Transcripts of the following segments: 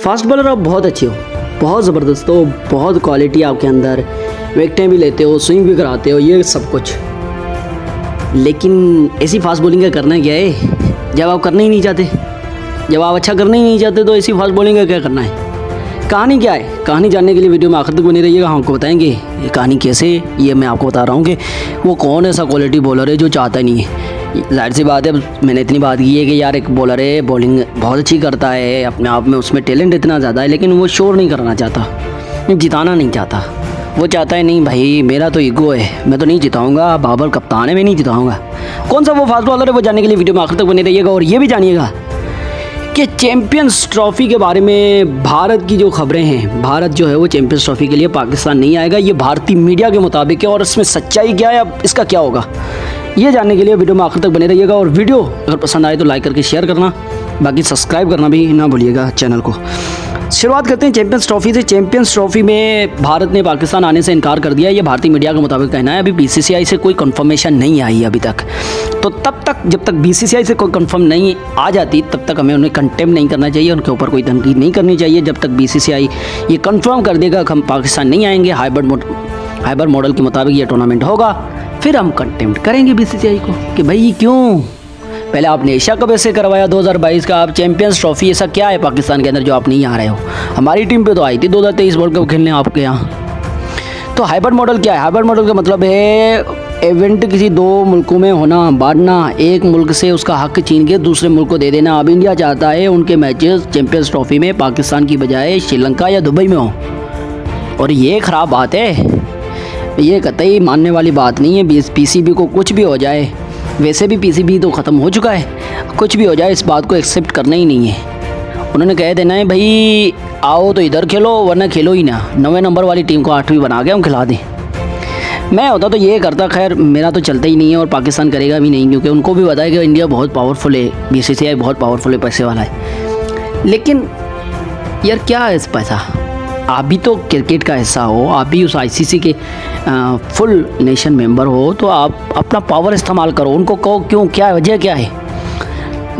Fast bowler आप बहुत अच्छे हो, बहुत ज़बरदस्त हो, बहुत क्वालिटी आपके अंदर, विकेटें भी लेते हो, स्विंग भी कराते हो, ये सब कुछ। लेकिन ऐसी फास्ट बॉलिंग का करना क्या है जब आप करना ही नहीं चाहते, जब आप अच्छा करना ही नहीं चाहते तो ऐसी फास्ट बॉलिंग का क्या करना है। कहानी क्या है, कहानी जानने के लिए वीडियो में आखिर तक बने रहिएगा। हम आपको बताएंगे ये कहानी कैसे, ये मैं आपको बता रहा हूँ कि वो कौन ऐसा क्वालिटी बॉलर है जो चाहता नहीं है। जाहिर सी बात है, मैंने इतनी बात की है कि यार एक बॉलर है, बॉलिंग बहुत अच्छी करता है, अपने आप में उसमें टैलेंट इतना ज़्यादा है, लेकिन वो शोर नहीं करना चाहता, जिताना नहीं चाहता। वो चाहता है नहीं भाई मेरा तो ईगो है, मैं तो नहीं जिताऊंगा, बाबर कप्तान है, मैं नहीं जिताऊंगा। कौन सा वो फास्ट बॉलर है वो जानने के लिए वीडियो में आखिर तक बने रहिएगा। और ये भी जानिएगा कि चैंपियंस ट्रॉफ़ी के बारे में भारत की जो खबरें हैं, भारत जो है वो चैंपियंस ट्रॉफ़ी के लिए पाकिस्तान नहीं आएगा, ये भारतीय मीडिया के मुताबिक है। और इसमें सच्चाई क्या है, अब इसका क्या होगा, ये जानने के लिए वीडियो में आखिर तक बने रहिएगा। और वीडियो अगर पसंद आए तो लाइक करके शेयर करना, बाकी सब्सक्राइब करना भी ना भूलिएगा चैनल को। शुरुआत करते हैं चैंपियंस ट्रॉफ़ी से। चैंपियंस ट्रॉफ़ी में भारत ने पाकिस्तान आने से इनकार कर दिया, ये भारतीय मीडिया के मुताबिक कहना है। अभी बीसीसीआई से कोई कंफर्मेशन नहीं आई अभी तक, तो तब तक जब तक बीसीसीआई से कोई कंफर्म नहीं आ जाती तब तक हमें उन्हें कंटेम्प्ट नहीं करना चाहिए, उनके ऊपर कोई तनकीद नहीं करनी चाहिए। जब तक बीसीसीआई ये कंफर्म कर देगा कि हम पाकिस्तान नहीं आएंगे, हाइब्रिड मॉडल के मुताबिक ये टूर्नामेंट होगा, फिर हम कंटेम्प्ट करेंगे बीसीसीआई को कि भाई क्यों, पहले आपने एशिया कप ऐसे करवाया 2022 का, आप चैंपियंस ट्रॉफ़ी ऐसा क्या है पाकिस्तान के अंदर जो आप नहीं आ रहे हो। हमारी टीम पे तो आई थी 2023 वर्ल्ड कप खेलने आपके यहाँ। तो हाइब्रिड मॉडल क्या है, हाइब्रिड मॉडल का मतलब है इवेंट किसी दो मुल्कों में होना, बांटना, एक मुल्क से उसका हक छीन के दूसरे मुल्क को दे देना। अब इंडिया चाहता है उनके मैचेस चैंपियंस ट्रॉफ़ी में पाकिस्तान की बजाय श्रीलंका या दुबई में हो, और ये ख़राब बात है, ये कतई मानने वाली बात नहीं है। पीसीबी को कुछ भी हो जाए, वैसे भी पीसीबी तो ख़त्म हो चुका है, कुछ भी हो जाए इस बात को एक्सेप्ट करना ही नहीं है। उन्होंने कह देना है भाई आओ तो इधर खेलो वरना खेलो ही ना, 9वें नंबर वाली टीम को 8वीं बना के हम खिला दें। मैं होता तो ये करता, खैर मेरा तो चलता ही नहीं है और पाकिस्तान करेगा भी नहीं, क्योंकि उनको भी पता है कि इंडिया बहुत पावरफुल है, बीसीसीआई बहुत पावरफुल है, पैसे वाला है। लेकिन यार क्या है इस पैसा, आप भी तो क्रिकेट का हिस्सा हो, आप भी उस आईसीसी के फुल नेशन मेंबर हो, तो आप अपना पावर इस्तेमाल करो। उनको कहो क्यों, क्या वजह क्या है।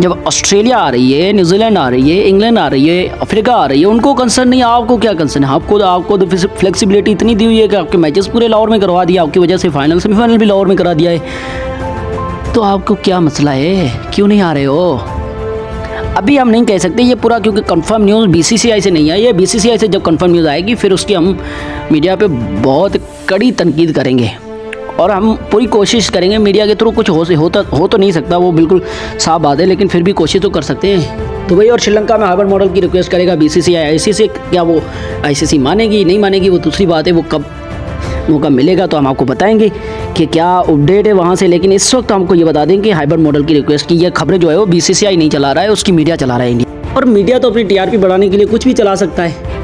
जब ऑस्ट्रेलिया आ रही है, न्यूजीलैंड आ रही है, इंग्लैंड आ रही है, अफ्रीका आ रही है, उनको कंसर्न नहीं है, आपको क्या कंसर्न है। आपको तो फ्लेक्सिबिलिटी इतनी दी हुई है कि आपके मैचेस पूरे लाहौर में करवा दिया, आपकी वजह से फाइनल सेमीफाइनल भी लाहौर में करा दिया है, तो आपको क्या मसला है, क्यों नहीं आ रहे हो। अभी हम नहीं कह सकते ये पूरा, क्योंकि कंफर्म न्यूज़ बीसीसीआई से नहीं आई है। बीसीसीआई से जब कंफर्म न्यूज़ आएगी फिर उसकी हम मीडिया पे बहुत कड़ी तनकीद करेंगे और हम पूरी कोशिश करेंगे मीडिया के थ्रू कुछ हो तो नहीं सकता, वो बिल्कुल साफ बात है, लेकिन फिर भी कोशिश तो कर सकते हैं। तो भाई और श्रीलंका में हाइब्रिड मॉडल की रिक्वेस्ट करेगा बीसीसीआई आईसीसी, क्या वो आईसीसी मानेगी नहीं मानेगी वो दूसरी बात है, वो कब मौका मिलेगा तो हम आपको बताएंगे कि क्या अपडेट है वहाँ से। लेकिन इस वक्त हमको ये बता दें कि हाइब्रिड मॉडल की रिक्वेस्ट की ये खबरें जो है वो बीसीसीआई नहीं चला रहा है, उसकी मीडिया चला रहा है इंडिया। और मीडिया तो अपनी टीआरपी बढ़ाने के लिए कुछ भी चला सकता है,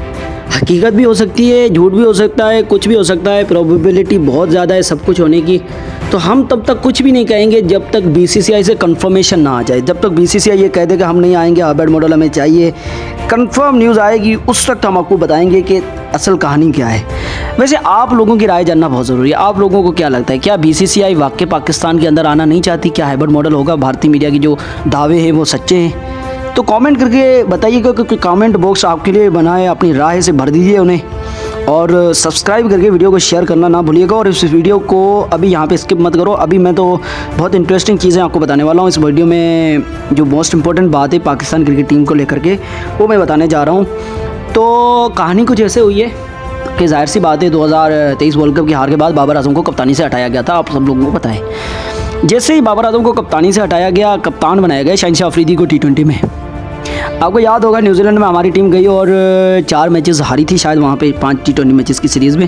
हकीकत भी हो सकती है, झूठ भी हो सकता है, कुछ भी हो सकता है, प्रोबेबिलिटी बहुत ज़्यादा है सब कुछ होने की। तो हम तब तक कुछ भी नहीं कहेंगे जब तक बीसीसीआई से कंफर्मेशन ना आ जाए, जब तक बीसीसीआई ये कह दे कि हम नहीं आएंगे, हाइब्रिड मॉडल हमें चाहिए, कंफर्म न्यूज़ आएगी उस वक्त हम आपको बताएंगे कि असल कहानी क्या है। वैसे आप लोगों की राय जानना बहुत ज़रूरी है, आप लोगों को क्या लगता है, क्या बीसीसीआई वाकई पाकिस्तान के अंदर आना नहीं चाहती, क्या हाइब्रिड मॉडल होगा, भारतीय मीडिया की जो दावे हैं वो सच्चे हैं। तो कमेंट करके बताइएगा, क्योंकि कमेंट बॉक्स आपके लिए बना है, अपनी राय से भर दीजिए उन्हें, और सब्सक्राइब करके वीडियो को शेयर करना ना भूलिएगा। और इस वीडियो को अभी यहाँ पे स्किप मत करो, अभी मैं तो बहुत इंटरेस्टिंग चीज़ें आपको बताने वाला हूँ। इस वीडियो में जो मोस्ट इंपॉर्टेंट बात है पाकिस्तान क्रिकेट टीम को लेकर के वो मैं बताने जा रहा हूँ। तो कहानी कुछ ऐसे हुई है कि जाहिर सी बात है 2023 वर्ल्ड कप की हार के बाद बाबर आजम को कप्तानी से हटाया गया था, आप सब लोगों को पता है। जैसे ही बाबर आजम को कप्तानी से हटाया गया, कप्तान बनाया गया शाहिन अफरीदी को T20 में। आपको याद होगा न्यूजीलैंड में हमारी टीम गई और 4 मैचेस हारी थी शायद वहाँ पे 5 T20 मैचेस की सीरीज़ में।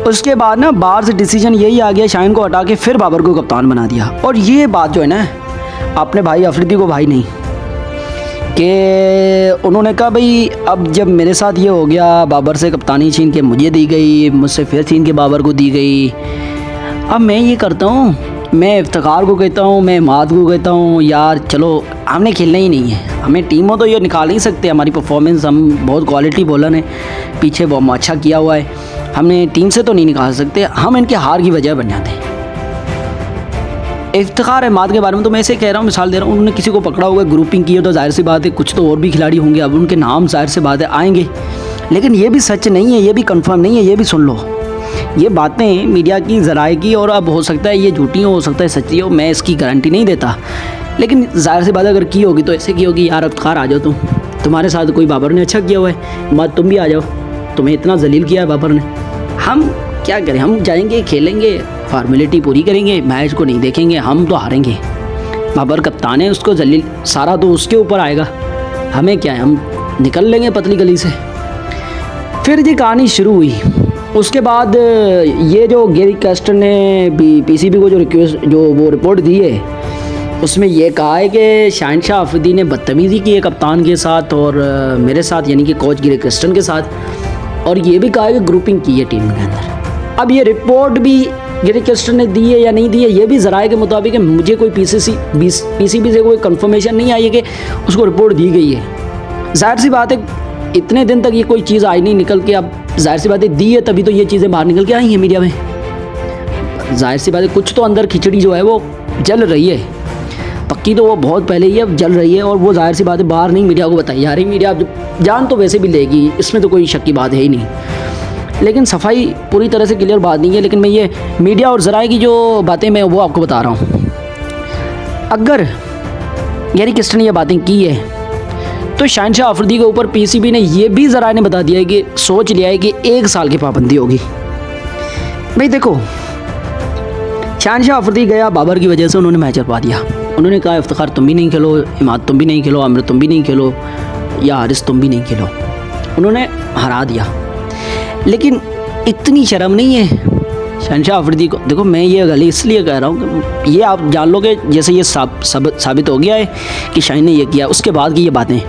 उसके बाद ना बाहर से डिसीजन यही आ गया, शाहिन को हटा के फिर बाबर को कप्तान बना दिया। और ये बात जो है ना, अपने भाई अफरीदी को भाई नहीं, कि उन्होंने कहा भाई अब जब मेरे साथ ये हो गया, बाबर से कप्तानी छीन के मुझे दी गई, मुझसे फिर छीन के बाबर को दी गई, अब मैं ये करता हूँ, मैं इफ्तिखार को कहता हूँ, मैं इमाद को कहता हूँ यार चलो हमने खेलना ही नहीं है, हमें टीमों तो ये निकाल नहीं सकते, हमारी परफॉर्मेंस, हम बहुत क्वालिटी बॉलर हैं, पीछे बहुत अच्छा किया हुआ है, हमने टीम से तो नहीं निकाल सकते, हम इनके हार की वजह बन जाते हैं। इफ्तिखार अहमद के बारे में तो मैं ऐसे कह रहा हूँ, मिसाल दे रहा हूँ, उन्होंने किसी को पकड़ा होगा, ग्रुपिंग की है, तो जाहिर सी बात है कुछ तो और भी खिलाड़ी होंगे, अब उनके नाम जाहिर सी बात है आएंगे, लेकिन ये भी सच नहीं है, ये भी कंफर्म नहीं है, ये भी सुन लो। ये बातें मीडिया की ज़राए की, और अब हो सकता है ये झूठी हो सकता है सच्ची हो, मैं इसकी गारंटी नहीं देता, लेकिन जाहिर सी बात अगर की होगी तो ऐसे की होगी, यार इफ्तिखार आ जाओ तुम्हारे साथ कोई बाबर ने अच्छा किया हुआ है, मत तुम भी आ जाओ, तुम्हें इतना जलील किया है बाबर ने, हम क्या करें, हम जाएंगे खेलेंगे, फॉर्मेलिटी पूरी करेंगे, मैच को नहीं देखेंगे, हम तो हारेंगे। बाबर कप्तान है, उसको जलील सारा तो उसके ऊपर आएगा, हमें क्या है, हम निकल लेंगे पतली गली से। फिर ये कहानी शुरू हुई। उसके बाद ये जो गैरी कैस्टर ने पीसीबी को जो वो रिपोर्ट दी है, उसमें ये कहा है कि शहनशाह अफरीदी ने बदतमीज़ी की है कप्तान के साथ और मेरे साथ, यानी कि कोच गैरी कैस्टर के साथ, और ये भी कहा है कि ग्रुपिंग की है टीम के अंदर। अब ये रिपोर्ट भी गैरी कैस्टर ने दी है या नहीं दी है, ये भी ज़राए के मुताबिक है, मुझे कोई पीसीबी से कोई कंफर्मेशन नहीं आई है कि उसको रिपोर्ट दी गई है। जाहिर सी बात है इतने दिन तक ये कोई चीज़ आई नहीं निकल के, अब जाहिर सी बात है दी है तभी तो ये चीज़ें बाहर निकल के आई हैं मीडिया में। जाहिर सी बात है कुछ तो अंदर खिचड़ी जो है वो जल रही है, पक्की तो वो बहुत पहले ही अब जल रही है, और वो जाहिर सी बात है बाहर नहीं मीडिया को बताई जा रही। मीडिया जान तो वैसे भी लेगी, इसमें तो कोई शक की बात है ही नहीं, लेकिन सफाई पूरी तरह से क्लियर बात नहीं है। लेकिन मैं ये मीडिया और ज़राए की जो बातें मैं वो आपको बता रहा हूँ। अगर गैरी कैस्टर ने ये बातें की है तो शहनशाह अफरीदी के ऊपर पीसीबी ने ये भी ज़राए ने बता दिया है कि सोच लिया है कि 1 साल की पाबंदी होगी। भाई देखो, शहनशाह अफरीदी गया बाबर की वजह से, उन्होंने मैच हरवा दिया, उन्होंने कहा इफ्तिखार तुम भी नहीं खेलो, इमाद तुम भी नहीं खेलो, आमिर तुम भी नहीं खेलो, या हारिस तुम भी नहीं खेलो, उन्होंने हरा दिया। लेकिन इतनी शर्म नहीं है शहनशाह अफरीदी को। देखो मैं ये गली इसलिए कह रहा हूँ कि ये आप जान लोगे, जैसे ये साबित हो गया है कि शाहीन ने ये किया, उसके बाद की ये बातें,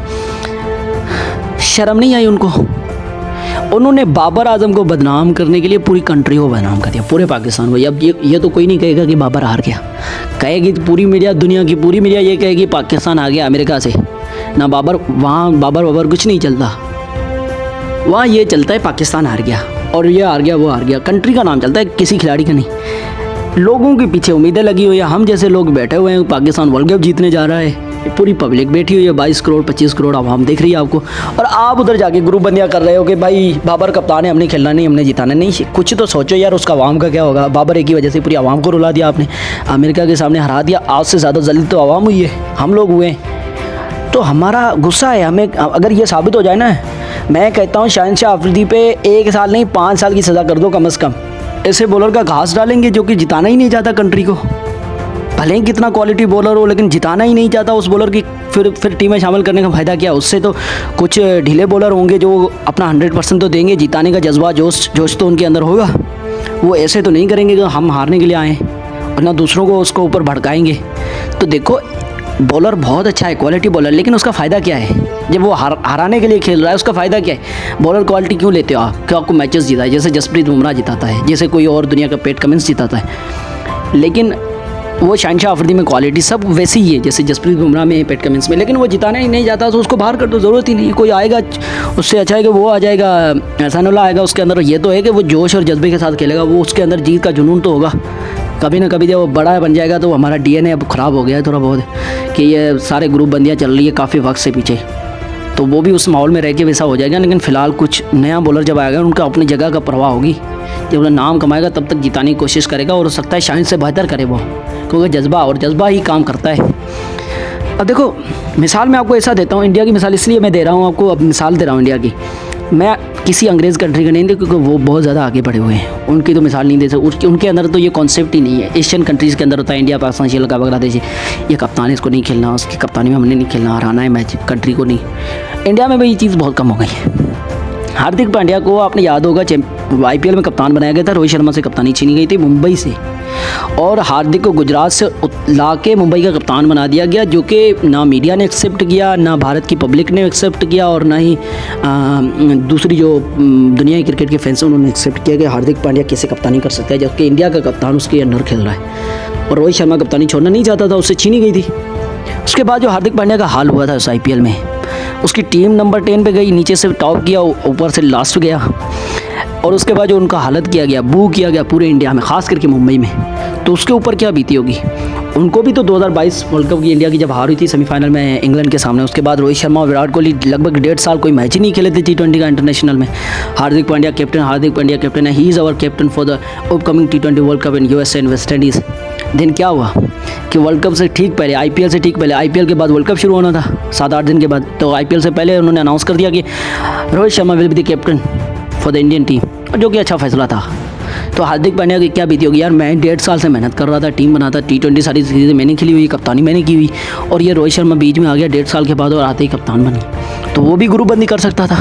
शर्म नहीं आई उनको। उन्होंने बाबर आजम को बदनाम करने के लिए पूरी कंट्री को बदनाम कर दिया, पूरे पाकिस्तान को। अब ये तो कोई नहीं कहेगा कि बाबर हार गया, कहेगी तो पूरी मीडिया, दुनिया की पूरी मीडिया ये कहेगी पाकिस्तान आ गया अमेरिका से, ना बाबर, वहाँ बाबर कुछ नहीं चलता, वहाँ ये चलता है पाकिस्तान हार गया, और ये हार गया वो हार गया, कंट्री का नाम चलता है, किसी खिलाड़ी का नहीं। लोगों के पीछे उम्मीदें लगी हुई है, हम जैसे लोग बैठे हुए हैं, पाकिस्तान वर्ल्ड कप जीतने जा रहा है, पूरी पब्लिक बैठी हुई है, 22 करोड़ 25 करोड़ आवाम देख रही है आपको, और आप उधर जाके ग्रुप बंदियाँ कर रहे हो कि भाई बाबर कप्तान है, हमने खेलना नहीं, हमने जिताना नहीं। कुछ तो सोचो यार, उसका आवाम का क्या होगा। बाबर एक ही वजह से पूरी आवाम को रुला दिया आपने, अमेरिका के सामने हरा दिया, आज से ज़्यादा जलील तो आवाम हुई है, हम लोग हुए। तो हमारा गुस्सा है, हमें अगर ये साबित हो जाए ना, मैं कहता हूँ शहनशाह अफरीदी पे 1 साल नहीं 5 साल की सज़ा कर दो कम से कम। ऐसे बॉलर का घास डालेंगे जो कि जिताना ही नहीं चाहता कंट्री को, भले ही कितना क्वालिटी बॉलर हो, लेकिन जिताना ही नहीं चाहता उस बॉलर की, फिर टीम में शामिल करने का फ़ायदा क्या। उससे तो कुछ ढीले बॉलर होंगे जो अपना 100% तो देंगे, जिताने का जज्बा जोश तो उनके अंदर होगा। वो ऐसे तो नहीं करेंगे कि हम हारने के लिए आएँ, और ना दूसरों को उसको ऊपर भड़काएंगे। तो देखो बॉलर बहुत अच्छा है, क्वालिटी बॉलर, लेकिन उसका फ़ायदा क्या है जब वो हराने के लिए खेल रहा है, उसका फ़ायदा क्या है। बॉलर क्वालिटी क्यों लेते हो आप, क्यों आपको मैचेस जीता है, जैसे जसप्रीत बुमराह जिताता है, जैसे कोई और दुनिया का पैट कमिंस जिताता है। लेकिन वो शहनशाह अफरीदी में क्वालिटी सब वैसी ही है जैसे जसप्रीत बुमराह में, पैट कमिंस में, लेकिन वो जिताना ही नहीं जाता, तो उसको बाहर कर दो, ज़रूरत ही नहीं। कोई आएगा उससे अच्छा है कि वो आ जाएगा, एहसानुल्लाह आएगा, उसके अंदर ये तो है कि वो जोश और जज्बे के साथ खेलेगा, वो उसके अंदर जीत का जुनून तो होगा। कभी ना कभी जब वो बड़ा बन जाएगा तो हमारा डीएनए अब ख़राब हो गया है थोड़ा बहुत, कि ये सारे ग्रुप बंदियाँ चल रही है काफ़ी वक्त से पीछे, तो वो भी उस माहौल में रह के वैसा हो जाएगा। लेकिन फ़िलहाल कुछ नया बॉलर जब आएगा, उनका अपनी जगह का परवाह होगी, जब वो नाम कमाएगा तब तक जिताने की कोशिश करेगा, और हो सकता है शाहीन से बेहतर करे वो, क्योंकि जज्बा ही काम करता है। अब देखो मिसाल मैं आपको ऐसा देता हूँ, इंडिया की मिसाल इसलिए मैं दे रहा हूँ आपको, अब मिसाल दे रहा हूँ इंडिया की, मैं किसी अंग्रेज़ कंट्री का नहीं दे, क्योंकि वो बहुत ज़्यादा आगे बढ़े हुए हैं, उनकी तो मिसाल नहीं दे सकते, उनके अंदर तो ये कॉन्सेप्ट ही नहीं है। एशियन कंट्रीज़ के अंदर होता है, इंडिया पाकिस्तान श्रीलंका बांग्लादेश, ये कप्तान है, इसको नहीं खेलना, उसकी कप्तानी में हमने नहीं खेलना, हराना है मैच कंट्री को नहीं। इंडिया में भी ये चीज़ बहुत कम हो गई है। हार्दिक पांड्या को आपने याद होगा IPL में कप्तान बनाया गया था, रोहित शर्मा से कप्तानी छीनी गई थी मुंबई से, और हार्दिक को गुजरात से ला के मुंबई का कप्तान बना दिया गया, जो कि ना मीडिया ने एक्सेप्ट किया, ना भारत की पब्लिक ने एक्सेप्ट किया, और ना ही दूसरी जो दुनिया के क्रिकेट के फैंस हैं उन्होंने एक्सेप्ट किया कि हार्दिक पांड्या कैसे कप्तानी कर सकता है, जबकि इंडिया का कप्तान उसके अंडर खेल रहा है, और रोहित शर्मा कप्तानी छोड़ना नहीं चाहता था, उससे छीनी गई थी। उसके बाद जो हार्दिक पांड्या का हाल हुआ था उस IPL में, उसकी टीम नंबर 10 पे गई, नीचे से टॉप किया, ऊपर से लास्ट गया, और उसके बाद जो उनका हालत किया गया, बू किया गया पूरे इंडिया में, ख़ास करके मुंबई में, तो उसके ऊपर क्या बीती होगी। उनको भी तो 2022 वर्ल्ड कप की इंडिया की जब हार हुई थी सेमीफाइनल में इंग्लैंड के सामने, उसके बाद रोहित शर्मा और विराट कोहली लगभग 1.5 साल कोई मैच ही नहीं खेले थे T20 का इंटरनेशनल में। हार्दिक पांड्या कैप्टन है, he is our captain for the upcoming T20 world cup in USA and West Indies. दिन क्या हुआ कि वर्ल्ड कप से ठीक पहले, IPL से ठीक पहले, IPL के बाद वर्ल्ड कप शुरू होना था 7-8 दिन के बाद, तो IPL से पहले उन्होंने अनाउंस कर दिया कि Rohit Sharma will be the captain for the Indian team, जो कि अच्छा फैसला था। तो हार्दिक पांड्या की क्या बीती होगी यार, मैं 1.5 साल से मेहनत कर रहा था, टीम बनाता, T20 सारी चीज़ें मैंने खेली हुई, कप्तानी मैंने की हुई, और ये रोहित शर्मा बीच में आ गया 1.5 साल के बाद और आते ही कप्तान बनी। तो वो भी ग्रुपबंदी कर सकता था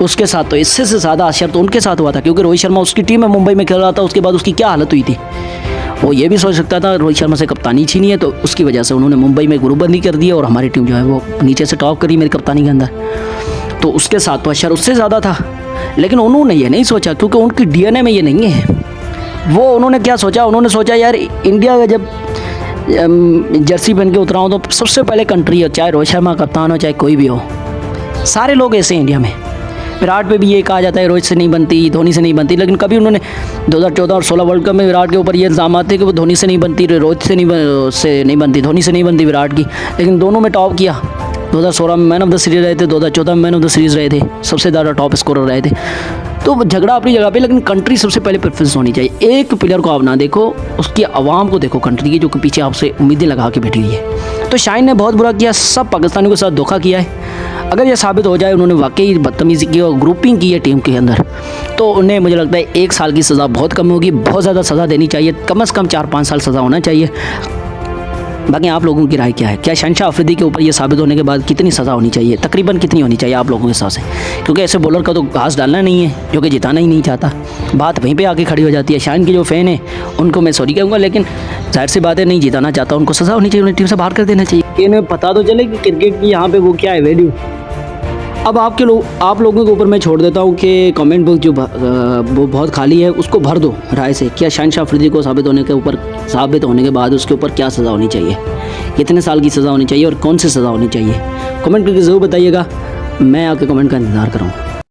उसके साथ, तो इससे से ज़्यादा आश्चर्य तो उनके साथ हुआ था, क्योंकि रोहित शर्मा उसकी टीम में मुंबई में खेल रहा था, उसके बाद उसकी क्या हालत हुई थी। वो ये भी सोच सकता था रोहित शर्मा से कप्तानी छीनी है, तो उसकी वजह से उन्होंने मुंबई में ग्रुपबंदी कर दी और हमारी टीम जो है वो नीचे से टॉप करी मेरी कप्तानी के अंदर। तो उसके साथ तो आश्चर्य उससे ज़्यादा था, लेकिन उन्होंने ये नहीं सोचा, क्योंकि उनकी DNA में ये नहीं है। वो उन्होंने क्या सोचा, उन्होंने सोचा यार इंडिया का जब जर्सी पहन के उतरा हूँ तो सबसे पहले कंट्री हो, चाहे रोहित शर्मा कप्तान हो चाहे कोई भी हो, सारे लोग ऐसे हैं इंडिया में। विराट पे भी ये कहा जाता है रोहित से नहीं बनती, धोनी से नहीं बनती, लेकिन कभी उन्होंने 2014 और 16 वर्ल्ड कप में विराट के ऊपर ये इल्ज़ाम आते कि वो धोनी से नहीं बनती, रोहित से नहीं बनती, धोनी से नहीं बनती विराट की, लेकिन दोनों में टॉप किया। 2016 में मैन ऑफ द सीरीज़ रहे थे, 2014 में मैन ऑफ द सीरीज़ रहे थे, सबसे ज़्यादा टॉप स्कोरर रहे थे। तो झगड़ा अपनी जगह पे, लेकिन कंट्री सबसे पहले प्रेफरेंस होनी चाहिए। एक प्लेयर को आप ना देखो, उसकी आवाम को देखो कंट्री की, जो कि पीछे आपसे उम्मीदें लगा के बैठी हुई है। तो शाइन ने बहुत बुरा किया, सब पाकिस्तानियों के साथ धोखा किया है। अगर यह साबित हो जाए उन्होंने वाकई बदतमीज़ी की और ग्रुपिंग की है टीम के अंदर, तो उन्हें मुझे लगता है 1 साल की सज़ा बहुत कम होगी, बहुत ज़्यादा सज़ा देनी चाहिए, कम से कम 4-5 साल सज़ा होना चाहिए। बाकी आप लोगों की राय क्या है, क्या शहनशाह अफरीदी के ऊपर ये साबित होने के बाद कितनी सज़ा होनी चाहिए, तकरीबन कितनी होनी चाहिए आप लोगों के हिसाब से? क्योंकि ऐसे बॉलर का तो घास डालना नहीं है जो कि जिताना ही नहीं चाहता, बात वहीं पे आके खड़ी हो जाती है। शाइन के जो फ़ैन है उनको मैं सॉरी कहूँगा, लेकिन जाहिर सी बात है नहीं जिताना चाहता, उनको सज़ा होनी चाहिए, उन्हें टीम से बाहर कर देना चाहिए। इन्हें पता तो चले कि क्रिकेट की यहाँ पर वो क्या है वैल्यू। अब आप लोगों के ऊपर मैं छोड़ देता हूँ कि कमेंट बॉक्स जो वो बहुत खाली है उसको भर दो राय से, क्या शहनशाह अफरीदी को साबित होने के बाद उसके ऊपर क्या सज़ा होनी चाहिए, कितने साल की सज़ा होनी चाहिए और कौन सी सज़ा होनी चाहिए, कमेंट करके ज़रूर बताइएगा। मैं आपके कमेंट का इंतज़ार कर रहा हूँ।